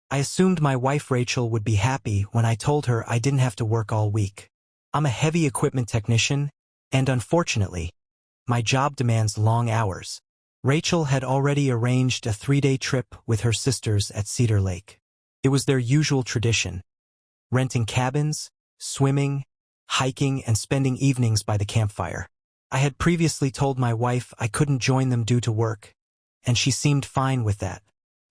I assumed my wife Rachel would be happy when I told her I didn't have to work all week. I'm a heavy equipment technician, and unfortunately, my job demands long hours. Rachel had already arranged a 3-day trip with her sisters at Cedar Lake. It was their usual tradition, renting cabins, swimming, hiking, and spending evenings by the campfire. I had previously told my wife I couldn't join them due to work, and she seemed fine with that.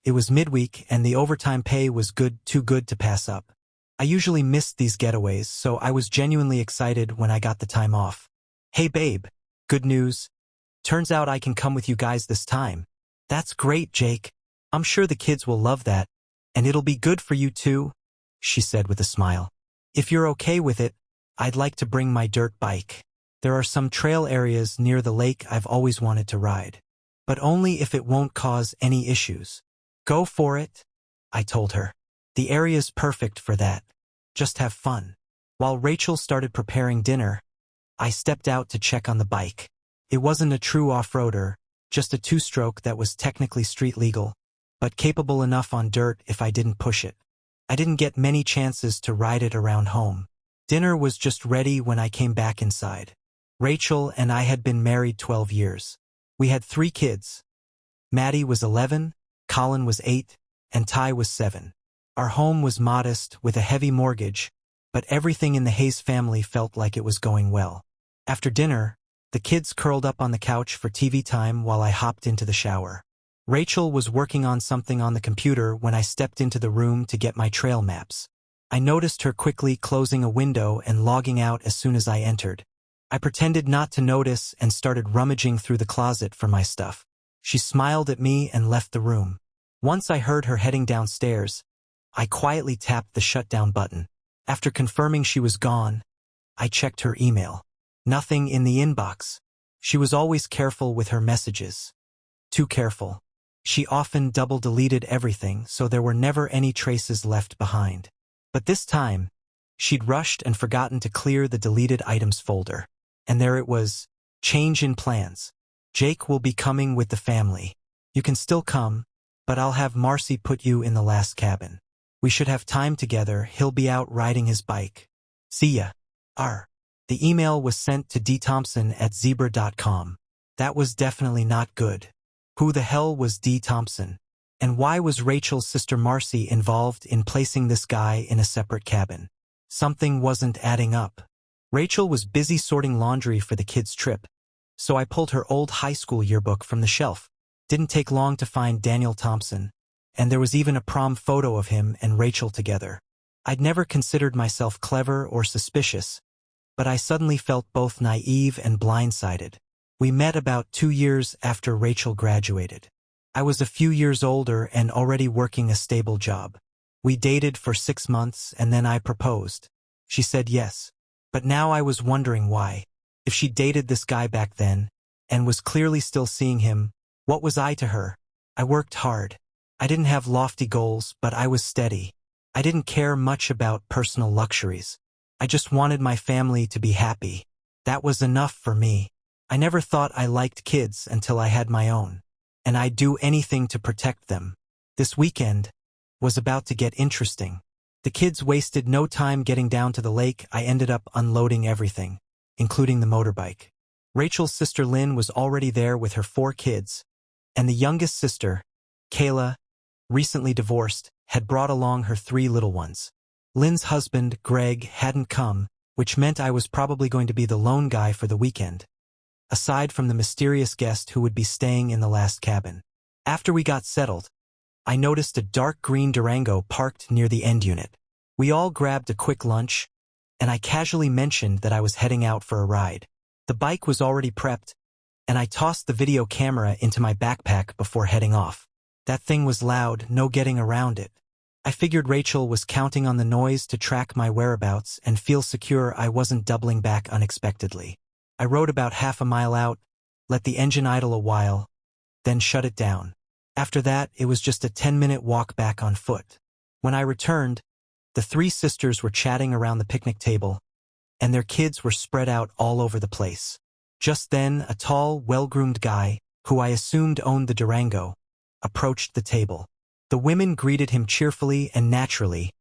It was midweek, and the overtime pay was too good to pass up. I usually missed these getaways, so I was genuinely excited when I got the time off. "Hey babe, good news. Turns out I can come with you guys this time." "That's great, Jake. I'm sure the kids will love that, and it'll be good for you too," she said with a smile. "If you're okay with it, I'd like to bring my dirt bike. There are some trail areas near the lake I've always wanted to ride, but only if it won't cause any issues." "Go for it," I told her. "The area's perfect for that. Just have fun." While Rachel started preparing dinner, I stepped out to check on the bike. It wasn't a true off-roader, just a 2-stroke that was technically street legal, but capable enough on dirt if I didn't push it. I didn't get many chances to ride it around home. Dinner was just ready when I came back inside. Rachel and I had been married 12 years. We had 3 kids. Maddie was 11, Colin was 8, and Ty was 7. Our home was modest with a heavy mortgage, but everything in the Hayes family felt like it was going well. After dinner, the kids curled up on the couch for TV time while I hopped into the shower. Rachel was working on something on the computer when I stepped into the room to get my trail maps. I noticed her quickly closing a window and logging out as soon as I entered. I pretended not to notice and started rummaging through the closet for my stuff. She smiled at me and left the room. Once I heard her heading downstairs, I quietly tapped the shutdown button. After confirming she was gone, I checked her email. Nothing in the inbox. She was always careful with her messages. Too careful. She often double-deleted everything, so there were never any traces left behind. But this time, she'd rushed and forgotten to clear the deleted items folder. And there it was, change in plans. Jake will be coming with the family. You can still come, but I'll have Marcy put you in the last cabin. We should have time together. He'll be out riding his bike. See ya. R. The email was sent to dthompson@zebra.com. That was definitely not good. Who the hell was D. Thompson? And why was Rachel's sister Marcy involved in placing this guy in a separate cabin? Something wasn't adding up. Rachel was busy sorting laundry for the kids' trip, so I pulled her old high school yearbook from the shelf. Didn't take long to find Daniel Thompson, and there was even a prom photo of him and Rachel together. I'd never considered myself clever or suspicious, but I suddenly felt both naive and blindsided. We met about 2 years after Rachel graduated. I was a few years older and already working a stable job. We dated for 6 months and then I proposed. She said yes. But now I was wondering why. If she dated this guy back then, and was clearly still seeing him, what was I to her? I worked hard. I didn't have lofty goals, but I was steady. I didn't care much about personal luxuries. I just wanted my family to be happy. That was enough for me. I never thought I liked kids until I had my own. And I'd do anything to protect them. This weekend was about to get interesting. The kids wasted no time getting down to the lake. I ended up unloading everything, including the motorbike. Rachel's sister Lynn was already there with her 4 kids, and the youngest sister, Kayla, recently divorced, had brought along her 3 little ones. Lynn's husband, Greg, hadn't come, which meant I was probably going to be the lone guy for the weekend, aside from the mysterious guest who would be staying in the last cabin. After we got settled, I noticed a dark green Durango parked near the end unit. We all grabbed a quick lunch, and I casually mentioned that I was heading out for a ride. The bike was already prepped, and I tossed the video camera into my backpack before heading off. That thing was loud, no getting around it. I figured Rachel was counting on the noise to track my whereabouts and feel secure I wasn't doubling back unexpectedly. I rode about half a mile out, let the engine idle a while, then shut it down. After that, it was just a 10-minute walk back on foot. When I returned, the 3 sisters were chatting around the picnic table, and their kids were spread out all over the place. Just then, a tall, well-groomed guy, who I assumed owned the Durango, approached the table. The women greeted him cheerfully and naturally,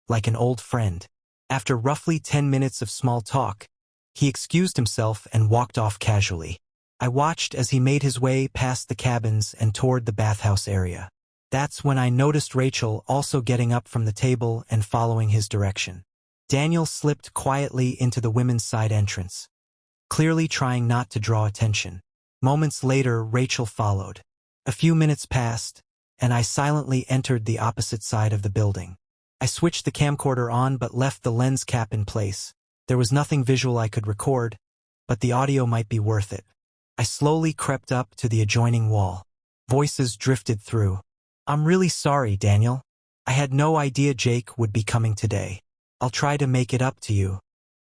like an old friend. After roughly 10 minutes of small talk, he excused himself and walked off casually. I watched as he made his way past the cabins and toward the bathhouse area. That's when I noticed Rachel also getting up from the table and following his direction. Daniel slipped quietly into the women's side entrance, clearly trying not to draw attention. Moments later, Rachel followed. A few minutes passed, and I silently entered the opposite side of the building. I switched the camcorder on but left the lens cap in place. There was nothing visual I could record, but the audio might be worth it. I slowly crept up to the adjoining wall. Voices drifted through. "I'm really sorry, Daniel. I had no idea Jake would be coming today. I'll try to make it up to you.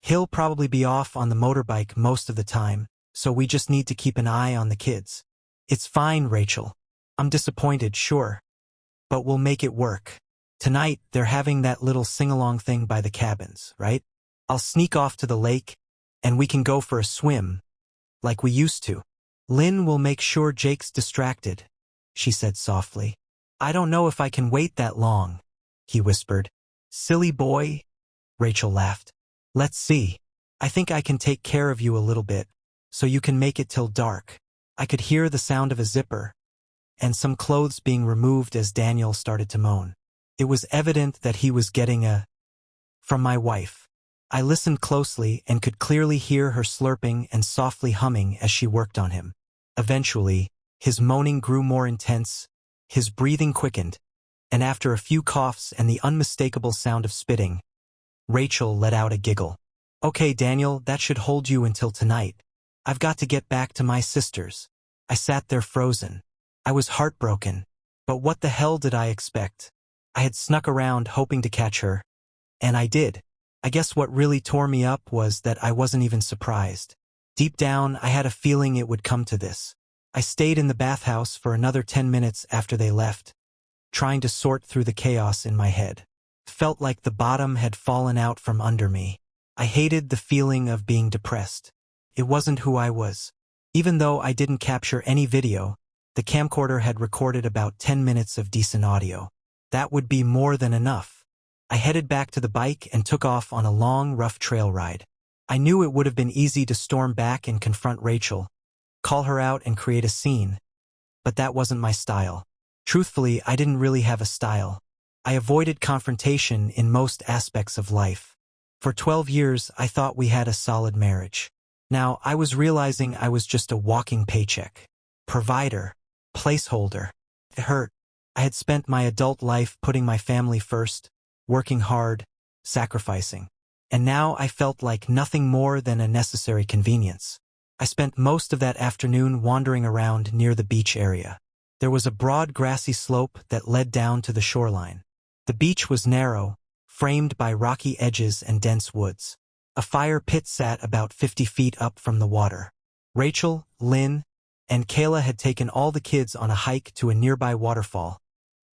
He'll probably be off on the motorbike most of the time, so we just need to keep an eye on the kids." "It's fine, Rachel. I'm disappointed, sure. But we'll make it work. Tonight, they're having that little sing-along thing by the cabins, right? I'll sneak off to the lake, and we can go for a swim, like we used to. Lynn will make sure Jake's distracted," she said softly. "I don't know if I can wait that long," he whispered. "Silly boy," Rachel laughed. "Let's see. I think I can take care of you a little bit, so you can make it till dark." I could hear the sound of a zipper and some clothes being removed as Daniel started to moan. It was evident that he was getting a from my wife. I listened closely and could clearly hear her slurping and softly humming as she worked on him. Eventually, his moaning grew more intense, his breathing quickened, and after a few coughs and the unmistakable sound of spitting, Rachel let out a giggle. "Okay, Daniel, that should hold you until tonight. I've got to get back to my sisters." I sat there frozen. I was heartbroken, but what the hell did I expect? I had snuck around hoping to catch her, and I did. I guess what really tore me up was that I wasn't even surprised. Deep down, I had a feeling it would come to this. I stayed in the bathhouse for another 10 minutes after they left, trying to sort through the chaos in my head. It felt like the bottom had fallen out from under me. I hated the feeling of being depressed. It wasn't who I was. Even though I didn't capture any video, the camcorder had recorded about 10 minutes of decent audio. That would be more than enough. I headed back to the bike and took off on a long, rough trail ride. I knew it would have been easy to storm back and confront Rachel, call her out and create a scene, but that wasn't my style. Truthfully, I didn't really have a style. I avoided confrontation in most aspects of life. For 12 years, I thought we had a solid marriage. Now, I was realizing I was just a walking paycheck. Provider. Placeholder. It hurt. I had spent my adult life putting my family first, working hard, sacrificing. And now I felt like nothing more than a necessary convenience. I spent most of that afternoon wandering around near the beach area. There was a broad grassy slope that led down to the shoreline. The beach was narrow, framed by rocky edges and dense woods. A fire pit sat about 50 feet up from the water. Rachel, Lynn, and Kayla had taken all the kids on a hike to a nearby waterfall,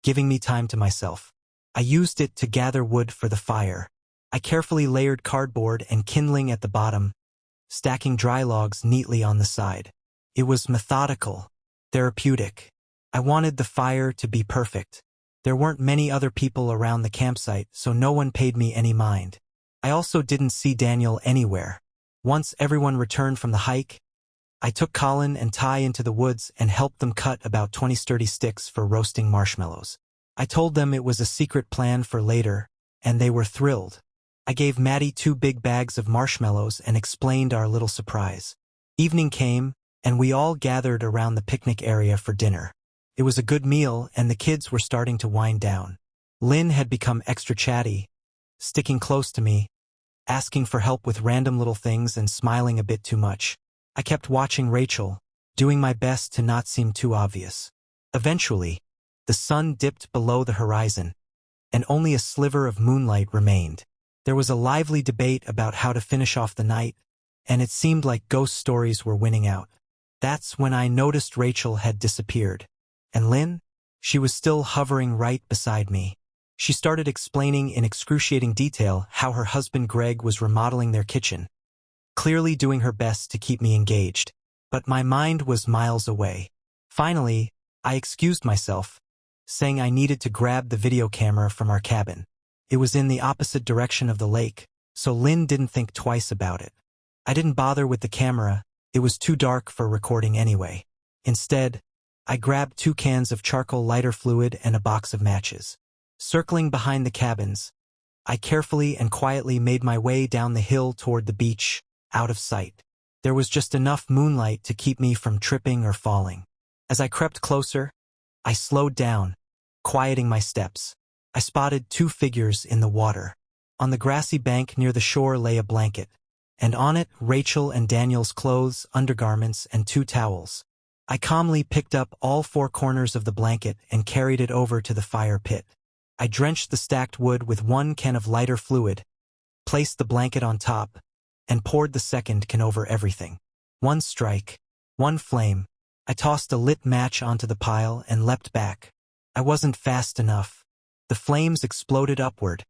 giving me time to myself. I used it to gather wood for the fire. I carefully layered cardboard and kindling at the bottom, stacking dry logs neatly on the side. It was methodical, therapeutic. I wanted the fire to be perfect. There weren't many other people around the campsite, so no one paid me any mind. I also didn't see Daniel anywhere. Once everyone returned from the hike, I took Colin and Ty into the woods and helped them cut about 20 sturdy sticks for roasting marshmallows. I told them it was a secret plan for later, and they were thrilled. I gave Maddie 2 big bags of marshmallows and explained our little surprise. Evening came, and we all gathered around the picnic area for dinner. It was a good meal, and the kids were starting to wind down. Lynn had become extra chatty, sticking close to me, asking for help with random little things and smiling a bit too much. I kept watching Rachel, doing my best to not seem too obvious. Eventually, the sun dipped below the horizon, and only a sliver of moonlight remained. There was a lively debate about how to finish off the night, and it seemed like ghost stories were winning out. That's when I noticed Rachel had disappeared. And Lynn? She was still hovering right beside me. She started explaining in excruciating detail how her husband Greg was remodeling their kitchen, clearly doing her best to keep me engaged. But my mind was miles away. Finally, I excused myself, saying I needed to grab the video camera from our cabin. It was in the opposite direction of the lake, so Lynn didn't think twice about it. I didn't bother with the camera, it was too dark for recording anyway. Instead, I grabbed 2 cans of charcoal lighter fluid and a box of matches. Circling behind the cabins, I carefully and quietly made my way down the hill toward the beach, out of sight. There was just enough moonlight to keep me from tripping or falling. As I crept closer, I slowed down, quieting my steps. I spotted 2 figures in the water. On the grassy bank near the shore lay a blanket, and on it Rachel and Daniel's clothes, undergarments, and 2 towels. I calmly picked up all 4 corners of the blanket and carried it over to the fire pit. I drenched the stacked wood with 1 can of lighter fluid, placed the blanket on top, and poured the second can over everything. 1 strike, 1 flame. I tossed a lit match onto the pile and leapt back. I wasn't fast enough. The flames exploded upward,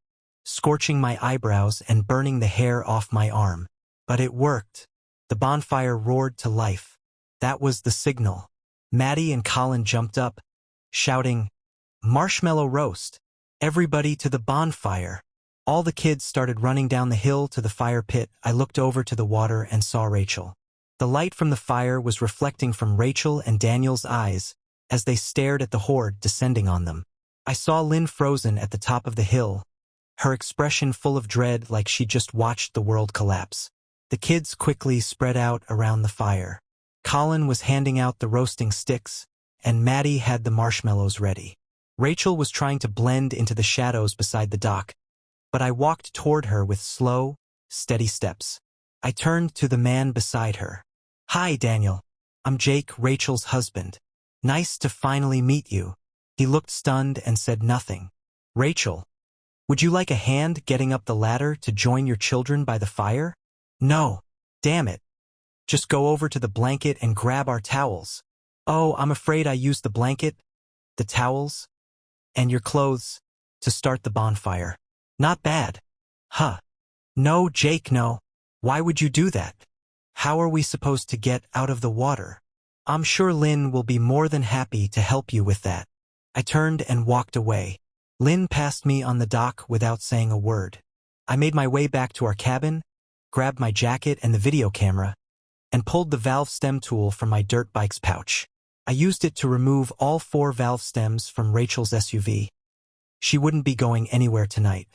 scorching my eyebrows and burning the hair off my arm. But it worked. The bonfire roared to life. That was the signal. Maddie and Colin jumped up, shouting, "Marshmallow roast! Everybody to the bonfire!" All the kids started running down the hill to the fire pit. I looked over to the water and saw Rachel. The light from the fire was reflecting from Rachel and Daniel's eyes as they stared at the horde descending on them. I saw Lynn frozen at the top of the hill, her expression full of dread like she just watched the world collapse. The kids quickly spread out around the fire. Colin was handing out the roasting sticks, and Maddie had the marshmallows ready. Rachel was trying to blend into the shadows beside the dock, but I walked toward her with slow, steady steps. I turned to the man beside her. "Hi, Daniel. I'm Jake, Rachel's husband. Nice to finally meet you." He looked stunned and said nothing. "Rachel, would you like a hand getting up the ladder to join your children by the fire?" "No. Damn it. Just go over to the blanket and grab our towels." "Oh, I'm afraid I used the blanket, the towels, and your clothes to start the bonfire." "Not bad." "Huh. No, Jake, no. Why would you do that? How are we supposed to get out of the water?" "I'm sure Lynn will be more than happy to help you with that." I turned and walked away. Lynn passed me on the dock without saying a word. I made my way back to our cabin, grabbed my jacket and the video camera, and pulled the valve stem tool from my dirt bike's pouch. I used it to remove all 4 valve stems from Rachel's SUV. She wouldn't be going anywhere tonight.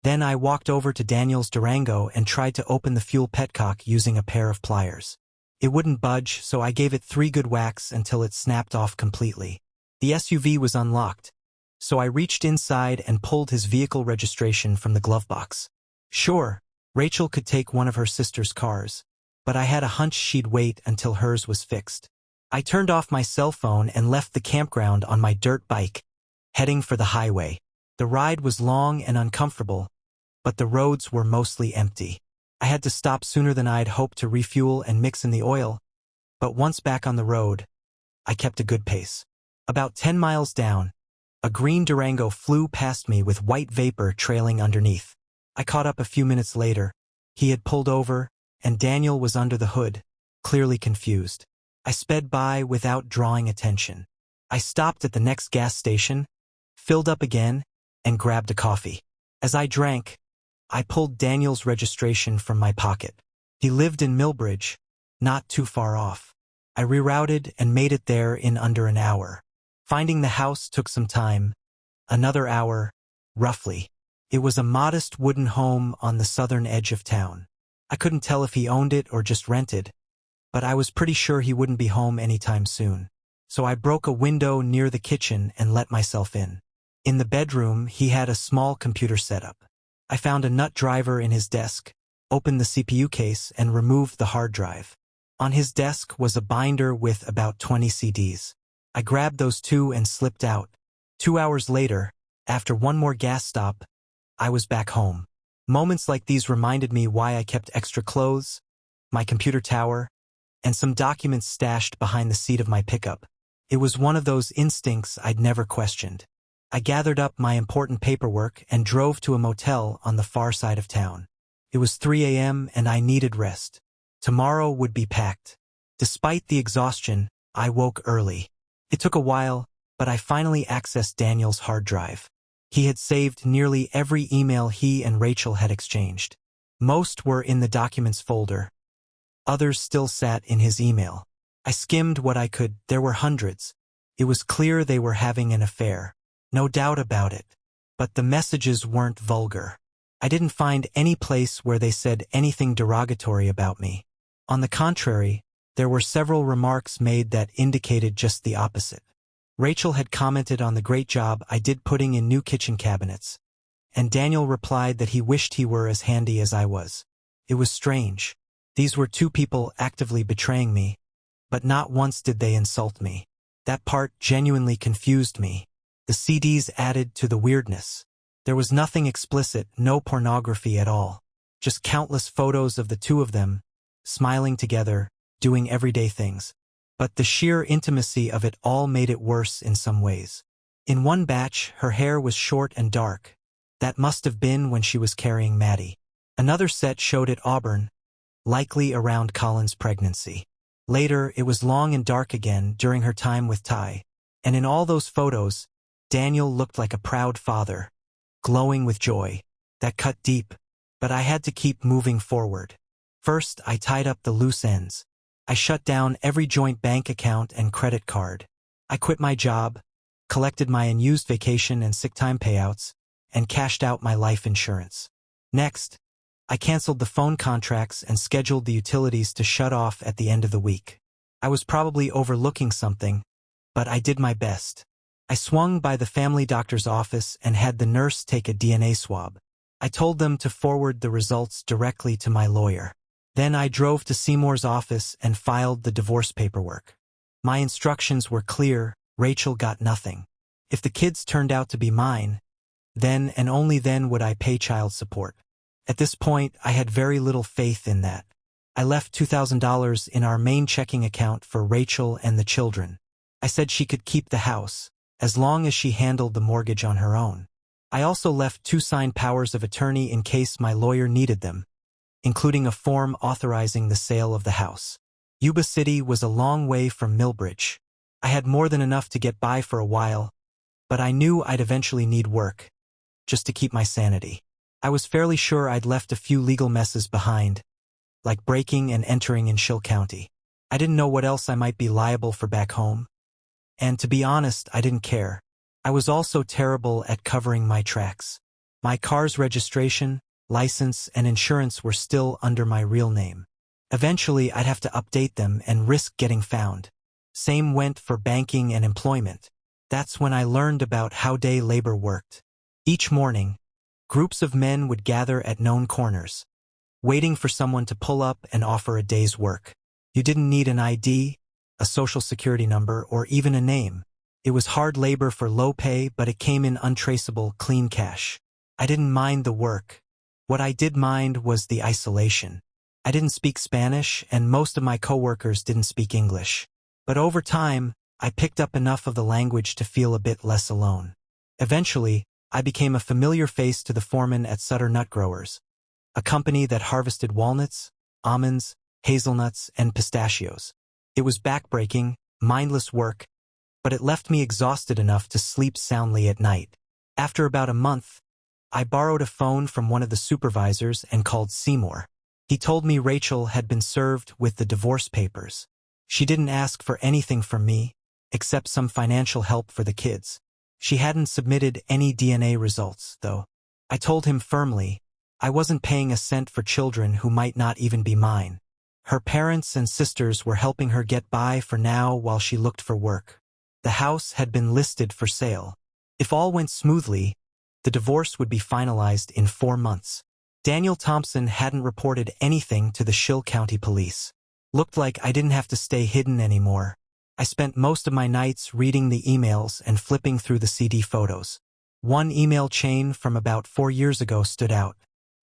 Then I walked over to Daniel's Durango and tried to open the fuel petcock using a pair of pliers. It wouldn't budge, so I gave it 3 good whacks until it snapped off completely. The SUV was unlocked, so I reached inside and pulled his vehicle registration from the glove box. Sure, Rachel could take one of her sister's cars, but I had a hunch she'd wait until hers was fixed. I turned off my cell phone and left the campground on my dirt bike, heading for the highway. The ride was long and uncomfortable, but the roads were mostly empty. I had to stop sooner than I'd hoped to refuel and mix in the oil, but once back on the road, I kept a good pace. About 10 miles down, a green Durango flew past me with white vapor trailing underneath. I caught up a few minutes later. He had pulled over, and Daniel was under the hood, clearly confused. I sped by without drawing attention. I stopped at the next gas station, filled up again, and grabbed a coffee. As I drank, I pulled Daniel's registration from my pocket. He lived in Millbridge, not too far off. I rerouted and made it there in under an hour. Finding the house took some time, another hour, roughly. It was a modest wooden home on the southern edge of town. I couldn't tell if he owned it or just rented, but I was pretty sure he wouldn't be home anytime soon. So I broke a window near the kitchen and let myself in. In the bedroom, he had a small computer setup. I found a nut driver in his desk, opened the CPU case, and removed the hard drive. On his desk was a binder with about 20 CDs. I grabbed those 2 and slipped out. 2 hours later, after one more gas stop, I was back home. Moments like these reminded me why I kept extra clothes, my computer tower, and some documents stashed behind the seat of my pickup. It was one of those instincts I'd never questioned. I gathered up my important paperwork and drove to a motel on the far side of town. It was 3 a.m. and I needed rest. Tomorrow would be packed. Despite the exhaustion, I woke early. It took a while, but I finally accessed Daniel's hard drive. He had saved nearly every email he and Rachel had exchanged. Most were in the documents folder. Others still sat in his email. I skimmed what I could. There were hundreds. It was clear they were having an affair. No doubt about it. But the messages weren't vulgar. I didn't find any place where they said anything derogatory about me. On the contrary, there were several remarks made that indicated just the opposite. Rachel had commented on the great job I did putting in new kitchen cabinets, and Daniel replied that he wished he were as handy as I was. It was strange. These were two people actively betraying me, but not once did they insult me. That part genuinely confused me. The CDs added to the weirdness. There was nothing explicit, no pornography at all. Just countless photos of the two of them, smiling together, doing everyday things. But the sheer intimacy of it all made it worse in some ways. In one batch, her hair was short and dark. That must have been when she was carrying Maddie. Another set showed it auburn, likely around Colin's pregnancy. Later, it was long and dark again during her time with Ty. And in all those photos, Daniel looked like a proud father, glowing with joy. That cut deep, but I had to keep moving forward. First, I tied up the loose ends. I shut down every joint bank account and credit card. I quit my job, collected my unused vacation and sick time payouts, and cashed out my life insurance. Next, I canceled the phone contracts and scheduled the utilities to shut off at the end of the week. I was probably overlooking something, but I did my best. I swung by the family doctor's office and had the nurse take a DNA swab. I told them to forward the results directly to my lawyer. Then I drove to Seymour's office and filed the divorce paperwork. My instructions were clear: Rachel got nothing. If the kids turned out to be mine, then and only then would I pay child support. At this point, I had very little faith in that. I left $2,000 in our main checking account for Rachel and the children. I said she could keep the house, as long as she handled the mortgage on her own. I also left 2 signed powers of attorney in case my lawyer needed them, including a form authorizing the sale of the house. Yuba City was a long way from Millbridge. I had more than enough to get by for a while, but I knew I'd eventually need work, just to keep my sanity. I was fairly sure I'd left a few legal messes behind, like breaking and entering in Shill County. I didn't know what else I might be liable for back home. And to be honest, I didn't care. I was also terrible at covering my tracks. My car's registration, license, and insurance were still under my real name. Eventually, I'd have to update them and risk getting found. Same went for banking and employment. That's when I learned about how day labor worked. Each morning, groups of men would gather at known corners, waiting for someone to pull up and offer a day's work. You didn't need an ID, a social security number, or even a name. It was hard labor for low pay, but it came in untraceable, clean cash. I didn't mind the work. What I did mind was the isolation. I didn't speak Spanish, and most of my coworkers didn't speak English. But over time, I picked up enough of the language to feel a bit less alone. Eventually, I became a familiar face to the foreman at Sutter Nut Growers, a company that harvested walnuts, almonds, hazelnuts, and pistachios. It was backbreaking, mindless work, but it left me exhausted enough to sleep soundly at night. After about a month, I borrowed a phone from one of the supervisors and called Seymour. He told me Rachel had been served with the divorce papers. She didn't ask for anything from me, except some financial help for the kids. She hadn't submitted any DNA results, though. I told him firmly, I wasn't paying a cent for children who might not even be mine. Her parents and sisters were helping her get by for now while she looked for work. The house had been listed for sale. If all went smoothly, the divorce would be finalized in 4 months. Daniel Thompson hadn't reported anything to the Shill County Police. Looked like I didn't have to stay hidden anymore. I spent most of my nights reading the emails and flipping through the CD photos. One email chain from about 4 years ago stood out.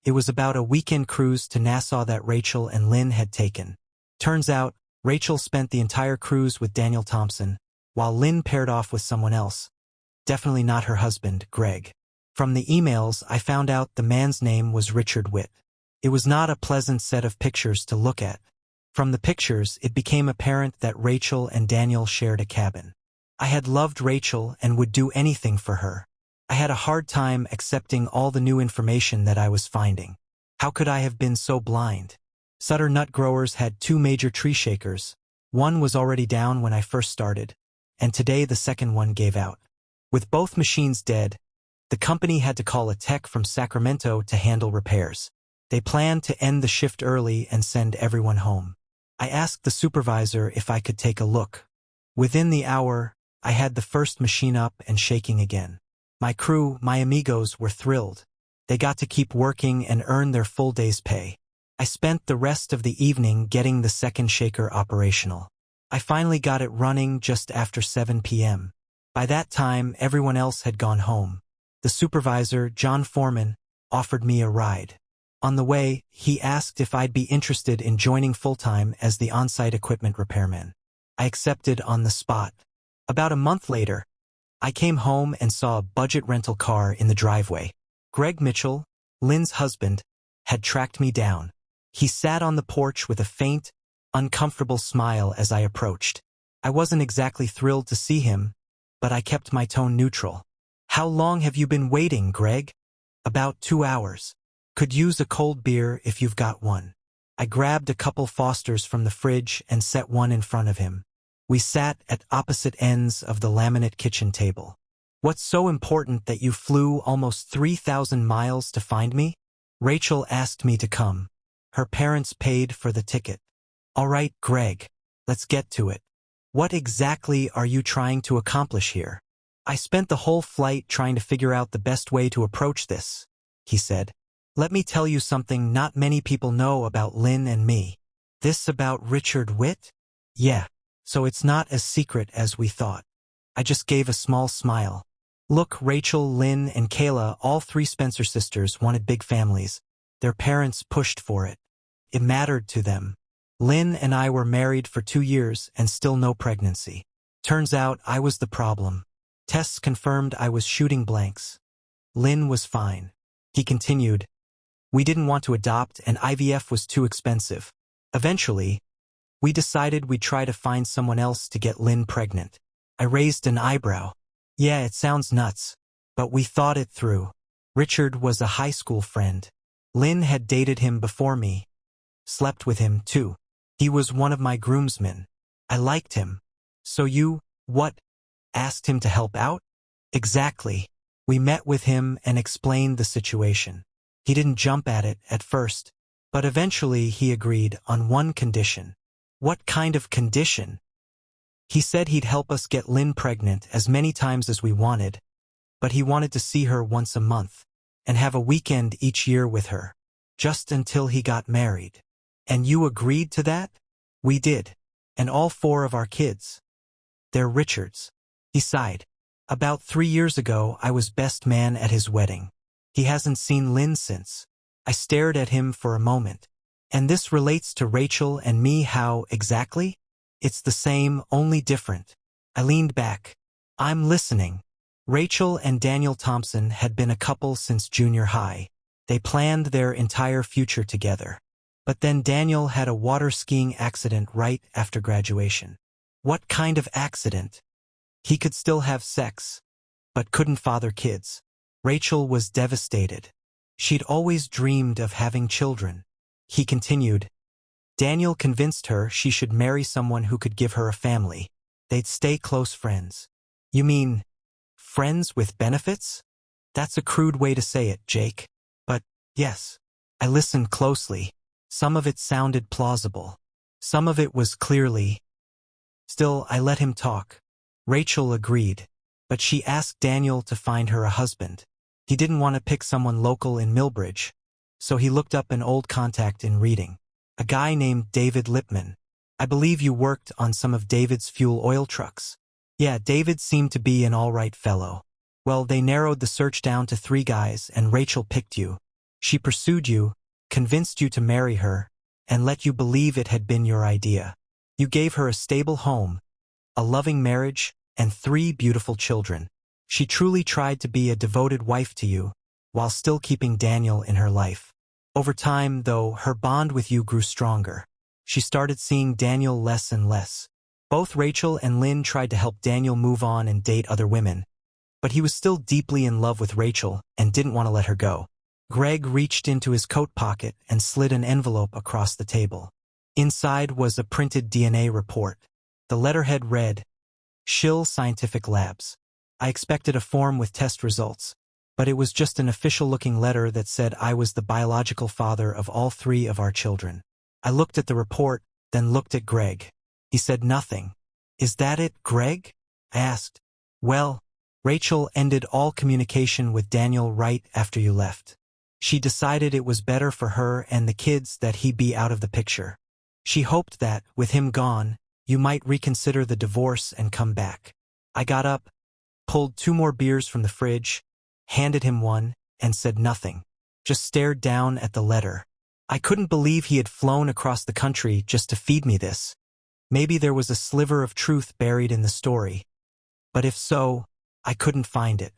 It was about a weekend cruise to Nassau that Rachel and Lynn had taken. Turns out, Rachel spent the entire cruise with Daniel Thompson, while Lynn paired off with someone else. Definitely not her husband, Greg. From the emails, I found out the man's name was Richard Witt. It was not a pleasant set of pictures to look at. From the pictures, it became apparent that Rachel and Daniel shared a cabin. I had loved Rachel and would do anything for her. I had a hard time accepting all the new information that I was finding. How could I have been so blind? Sutter Nut Growers had 2 major tree shakers. One was already down when I first started, and today the second one gave out. With both machines dead, the company had to call a tech from Sacramento to handle repairs. They planned to end the shift early and send everyone home. I asked the supervisor if I could take a look. Within the hour, I had the first machine up and shaking again. My crew, my amigos, were thrilled. They got to keep working and earn their full day's pay. I spent the rest of the evening getting the second shaker operational. I finally got it running just after 7 p.m. By that time, everyone else had gone home. The supervisor, John Foreman, offered me a ride. On the way, he asked if I'd be interested in joining full-time as the on-site equipment repairman. I accepted on the spot. About a month later, I came home and saw a budget rental car in the driveway. Greg Mitchell, Lynn's husband, had tracked me down. He sat on the porch with a faint, uncomfortable smile as I approached. I wasn't exactly thrilled to see him, but I kept my tone neutral. "How long have you been waiting, Greg?" "About 2 hours. Could use a cold beer if you've got one." I grabbed a couple Fosters from the fridge and set one in front of him. We sat at opposite ends of the laminate kitchen table. "What's so important that you flew almost 3,000 miles to find me?" "Rachel asked me to come. Her parents paid for the ticket." "All right, Greg, let's get to it. What exactly are you trying to accomplish here?" "I spent the whole flight trying to figure out the best way to approach this," he said. "Let me tell you something not many people know about Lynn and me." "This about Richard Witt?" "Yeah. So it's not as secret as we thought." I just gave a small smile. "Look, Rachel, Lynn, and Kayla, all 3 Spencer sisters, wanted big families. Their parents pushed for it. It mattered to them. Lynn and I were married for 2 years and still no pregnancy. Turns out I was the problem. Tests confirmed I was shooting blanks. Lynn was fine." He continued, "We didn't want to adopt and IVF was too expensive. Eventually, we decided we'd try to find someone else to get Lynn pregnant." I raised an eyebrow. "Yeah, it sounds nuts, but we thought it through. Richard was a high school friend. Lynn had dated him before me. Slept with him, too. He was one of my groomsmen. I liked him. So you, what, asked him to help out?" "Exactly. We met with him and explained the situation. He didn't jump at it at first, but eventually he agreed on one condition." "What kind of condition?" "He said he'd help us get Lynn pregnant as many times as we wanted, but he wanted to see her once a month and have a weekend each year with her, just until he got married." "And you agreed to that?" "We did. And all 4 of our kids. They're Richard's." He sighed. "About 3 years ago, I was best man at his wedding. He hasn't seen Lynn since." I stared at him for a moment. "And this relates to Rachel and me, how exactly?" "It's the same, only different." I leaned back. "I'm listening." Rachel and Daniel Thompson had been a couple since junior high. They planned their entire future together. But then Daniel had a water skiing accident right after graduation. "What kind of accident?" "He could still have sex, but couldn't father kids." Rachel was devastated. She'd always dreamed of having children. He continued, "Daniel convinced her she should marry someone who could give her a family. They'd stay close friends." "You mean friends with benefits?" "That's a crude way to say it, Jake. But, yes." I listened closely. Some of it sounded plausible. Some of it was clearly. Still, I let him talk. Rachel agreed, but she asked Daniel to find her a husband. He didn't want to pick someone local in Millbridge, so he looked up an old contact in Reading. A guy named David Lipman. "I believe you worked on some of David's fuel oil trucks." "Yeah, David seemed to be an all-right fellow." "Well, they narrowed the search down to 3 guys and Rachel picked you. She pursued you, convinced you to marry her, and let you believe it had been your idea. You gave her a stable home, a loving marriage, and 3 beautiful children. She truly tried to be a devoted wife to you, while still keeping Daniel in her life. Over time, though, her bond with you grew stronger. She started seeing Daniel less and less. Both Rachel and Lynn tried to help Daniel move on and date other women, but he was still deeply in love with Rachel and didn't want to let her go. Greg reached into his coat pocket and slid an envelope across the table. Inside was a printed DNA report. The letterhead read, Shill Scientific Labs. I expected a form with test results, but it was just an official-looking letter that said I was the biological father of all 3 of our children. I looked at the report, then looked at Greg. He said nothing. Is that it, Greg? I asked. Well, Rachel ended all communication with Daniel right after you left. She decided it was better for her and the kids that he be out of the picture. She hoped that, with him gone, you might reconsider the divorce and come back. I got up, pulled 2 more beers from the fridge, handed him one, and said nothing. Just stared down at the letter. I couldn't believe he had flown across the country just to feed me this. Maybe there was a sliver of truth buried in the story. But if so, I couldn't find it.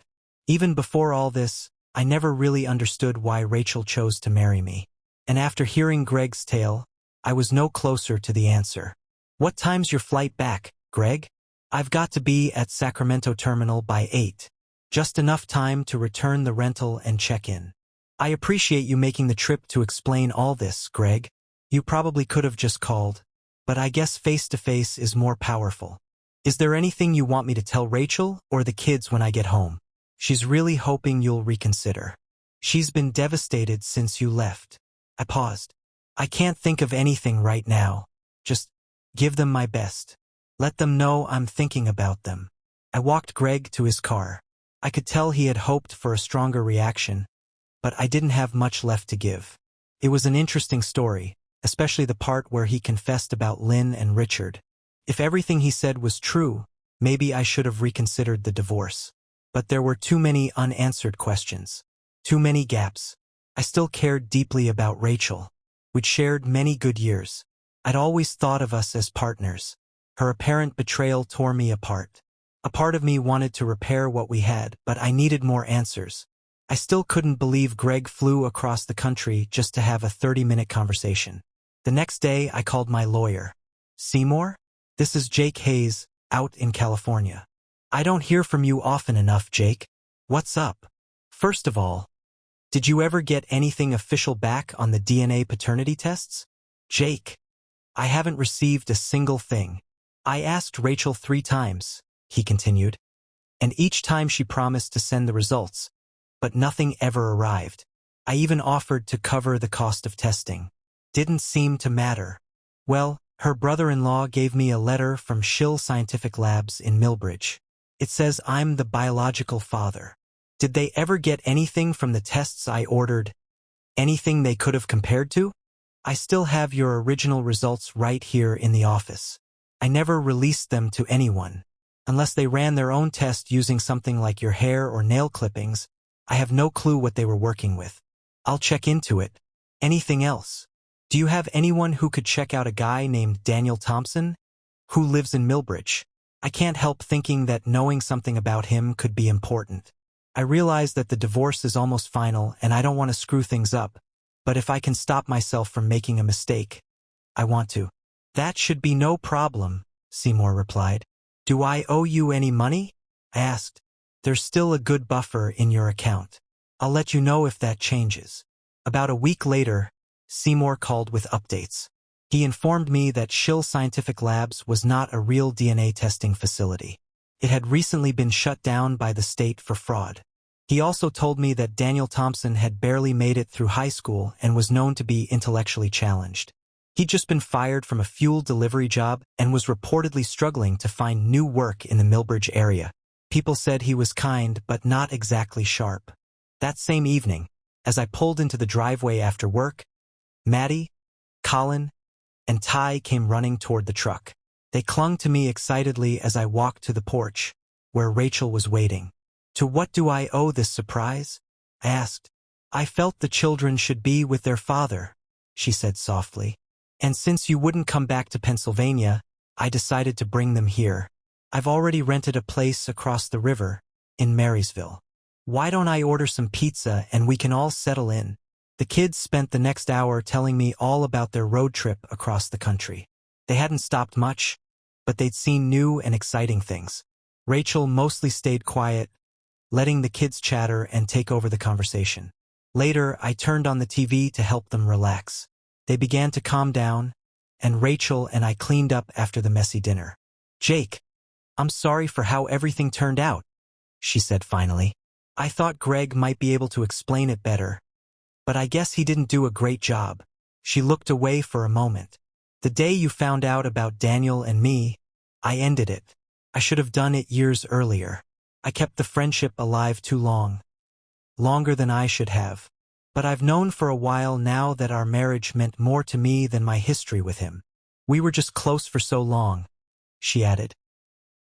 Even before all this, I never really understood why Rachel chose to marry me. And after hearing Greg's tale, I was no closer to the answer. What time's your flight back, Greg? I've got to be at Sacramento Terminal by 8. Just enough time to return the rental and check in. I appreciate you making the trip to explain all this, Greg. You probably could have just called, but I guess face-to-face is more powerful. Is there anything you want me to tell Rachel or the kids when I get home? She's really hoping you'll reconsider. She's been devastated since you left. I paused. I can't think of anything right now. Just give them my best. Let them know I'm thinking about them. I walked Greg to his car. I could tell he had hoped for a stronger reaction, but I didn't have much left to give. It was an interesting story, especially the part where he confessed about Lynn and Richard. If everything he said was true, maybe I should have reconsidered the divorce. But there were too many unanswered questions. Too many gaps. I still cared deeply about Rachel. We'd shared many good years. I'd always thought of us as partners. Her apparent betrayal tore me apart. A part of me wanted to repair what we had, but I needed more answers. I still couldn't believe Greg flew across the country just to have a 30-minute conversation. The next day, I called my lawyer. Seymour? This is Jake Hayes, out in California. I don't hear from you often enough, Jake. What's up? First of all, did you ever get anything official back on the DNA paternity tests? Jake, I haven't received a single thing. I asked Rachel 3 times, he continued, and each time she promised to send the results, but nothing ever arrived. I even offered to cover the cost of testing. Didn't seem to matter. Well, her brother-in-law gave me a letter from Shill Scientific Labs in Millbridge. It says I'm the biological father. Did they ever get anything from the tests I ordered? Anything they could have compared to? I still have your original results right here in the office. I never released them to anyone. Unless they ran their own test using something like your hair or nail clippings, I have no clue what they were working with. I'll check into it. Anything else? Do you have anyone who could check out a guy named Daniel Thompson, who lives in Millbridge? I can't help thinking that knowing something about him could be important. I realize that the divorce is almost final and I don't want to screw things up, but if I can stop myself from making a mistake, I want to. That should be no problem, Seymour replied. Do I owe you any money? I asked. There's still a good buffer in your account. I'll let you know if that changes. About a week later, Seymour called with updates. He informed me that Shill Scientific Labs was not a real DNA testing facility. It had recently been shut down by the state for fraud. He also told me that Daniel Thompson had barely made it through high school and was known to be intellectually challenged. He'd just been fired from a fuel delivery job and was reportedly struggling to find new work in the Millbridge area. People said he was kind but not exactly sharp. That same evening, as I pulled into the driveway after work, Maddie, Colin, and Ty came running toward the truck. They clung to me excitedly as I walked to the porch, where Rachel was waiting. To what do I owe this surprise? I asked. I felt the children should be with their father, she said softly. And since you wouldn't come back to Pennsylvania, I decided to bring them here. I've already rented a place across the river, in Marysville. Why don't I order some pizza and we can all settle in? The kids spent the next hour telling me all about their road trip across the country. They hadn't stopped much, but they'd seen new and exciting things. Rachel mostly stayed quiet, letting the kids chatter and take over the conversation. Later, I turned on the TV to help them relax. They began to calm down, and Rachel and I cleaned up after the messy dinner. "Jake, I'm sorry for how everything turned out," she said finally. "I thought Greg might be able to explain it better, but I guess he didn't do a great job." She looked away for a moment. "The day you found out about Daniel and me, I ended it. I should have done it years earlier. I kept the friendship alive too long. Longer than I should have. But I've known for a while now that our marriage meant more to me than my history with him. We were just close for so long," she added.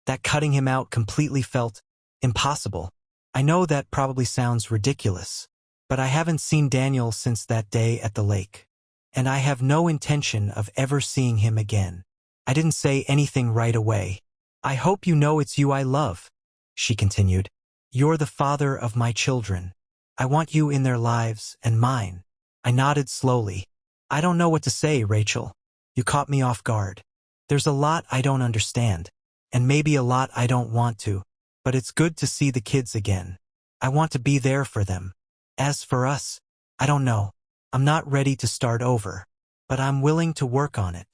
"That cutting him out completely felt impossible. I know that probably sounds ridiculous, but I haven't seen Daniel since that day at the lake. And I have no intention of ever seeing him again." I didn't say anything right away. "I hope you know it's you I love," she continued. "You're the father of my children. I want you in their lives and mine." I nodded slowly. "I don't know what to say, Rachel. You caught me off guard. There's a lot I don't understand, and maybe a lot I don't want to, but it's good to see the kids again. I want to be there for them. As for us, I don't know. I'm not ready to start over, but I'm willing to work on it."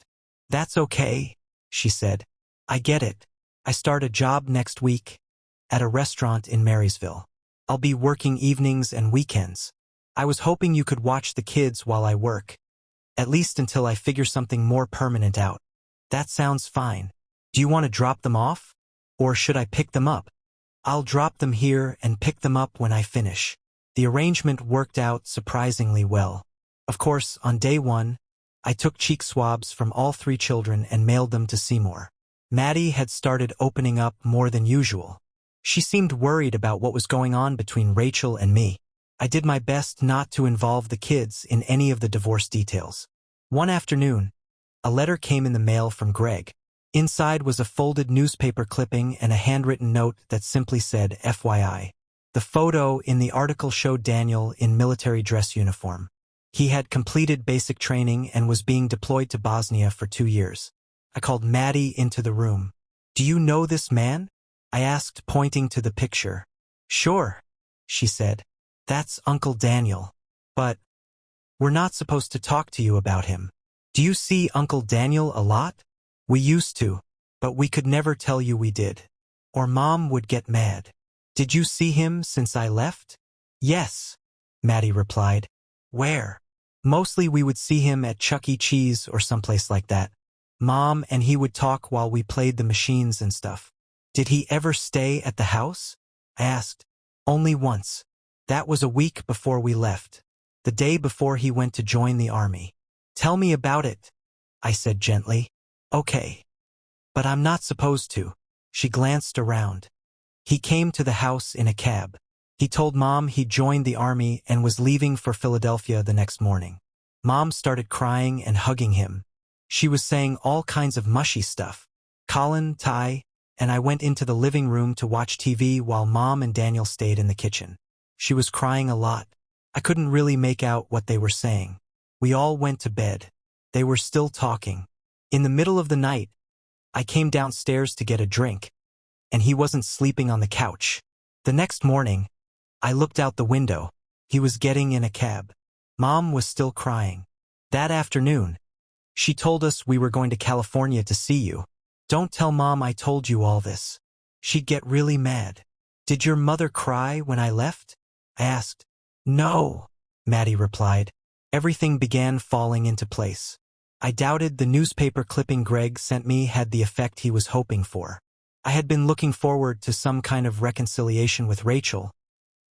"That's okay," she said. "I get it. I start a job next week at a restaurant in Marysville. I'll be working evenings and weekends. I was hoping you could watch the kids while I work, at least until I figure something more permanent out." "That sounds fine. Do you want to drop them off? Or should I pick them up?" "I'll drop them here and pick them up when I finish." The arrangement worked out surprisingly well. Of course, on day one, I took cheek swabs from all 3 children and mailed them to Seymour. Maddie had started opening up more than usual. She seemed worried about what was going on between Rachel and me. I did my best not to involve the kids in any of the divorce details. One afternoon, a letter came in the mail from Greg. Inside was a folded newspaper clipping and a handwritten note that simply said, "FYI." The photo in the article showed Daniel in military dress uniform. He had completed basic training and was being deployed to Bosnia for 2 years. I called Maddie into the room. "Do you know this man?" I asked, pointing to the picture. "Sure," she said. "That's Uncle Daniel. But we're not supposed to talk to you about him. Do you see Uncle Daniel a lot?" "We used to, but we could never tell you we did. Or Mom would get mad." "Did you see him since I left?" "Yes," Maddie replied. "Where?" "Mostly we would see him at Chuck E. Cheese or someplace like that. Mom and he would talk while we played the machines and stuff." "Did he ever stay at the house?" I asked. "Only once. That was a week before we left, the day before he went to join the army." "Tell me about it," I said gently. "Okay. But I'm not supposed to." She glanced around. "He came to the house in a cab. He told Mom he joined the army and was leaving for Philadelphia the next morning. Mom started crying and hugging him. She was saying all kinds of mushy stuff. Colin, Ty, and I went into the living room to watch TV while Mom and Daniel stayed in the kitchen. She was crying a lot. I couldn't really make out what they were saying. We all went to bed. They were still talking. In the middle of the night, I came downstairs to get a drink, and he wasn't sleeping on the couch. The next morning, I looked out the window. He was getting in a cab. Mom was still crying. That afternoon, she told us we were going to California to see you. Don't tell Mom I told you all this. She'd get really mad. Did your mother cry when I left? I asked. No, Maddie replied. Everything began falling into place. I doubted the newspaper clipping Greg sent me had the effect he was hoping for. I had been looking forward to some kind of reconciliation with Rachel,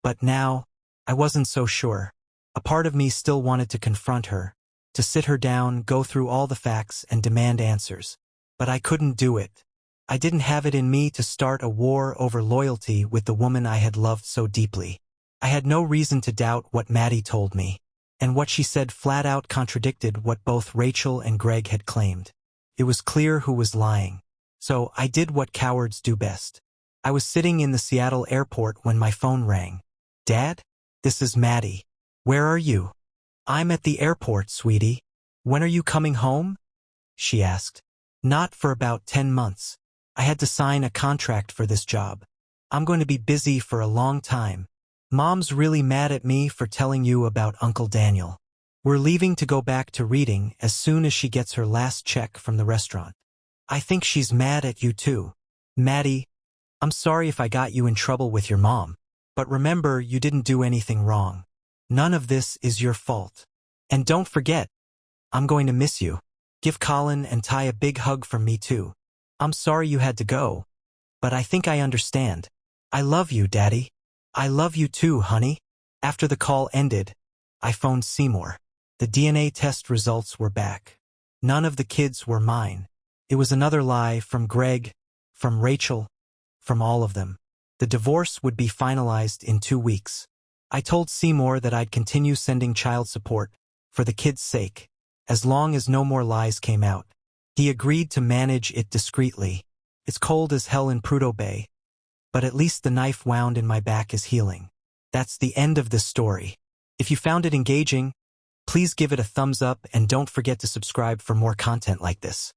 but now, I wasn't so sure. A part of me still wanted to confront her, to sit her down, go through all the facts, and demand answers. But I couldn't do it. I didn't have it in me to start a war over loyalty with the woman I had loved so deeply. I had no reason to doubt what Maddie told me, and what she said flat out contradicted what both Rachel and Greg had claimed. It was clear who was lying. So I did what cowards do best. I was sitting in the Seattle airport when my phone rang. Dad? This is Maddie. Where are you? I'm at the airport, sweetie. When are you coming home? She asked. Not for about 10 months. I had to sign a contract for this job. I'm going to be busy for a long time. Mom's really mad at me for telling you about Uncle Daniel. We're leaving to go back to reading as soon as she gets her last check from the restaurant. I think she's mad at you too. Maddie, I'm sorry if I got you in trouble with your mom. But remember, you didn't do anything wrong. None of this is your fault. And don't forget, I'm going to miss you. Give Colin and Ty a big hug from me too. I'm sorry you had to go, but I think I understand. I love you, Daddy. I love you too, honey. After the call ended, I phoned Seymour. The DNA test results were back. None of the kids were mine. It was another lie from Greg, from Rachel, from all of them. The divorce would be finalized in 2 weeks. I told Seymour that I'd continue sending child support, for the kids' sake, as long as no more lies came out. He agreed to manage it discreetly. It's cold as hell in Prudhoe Bay, but at least the knife wound in my back is healing. That's the end of this story. If you found it engaging, please give it a thumbs up and don't forget to subscribe for more content like this.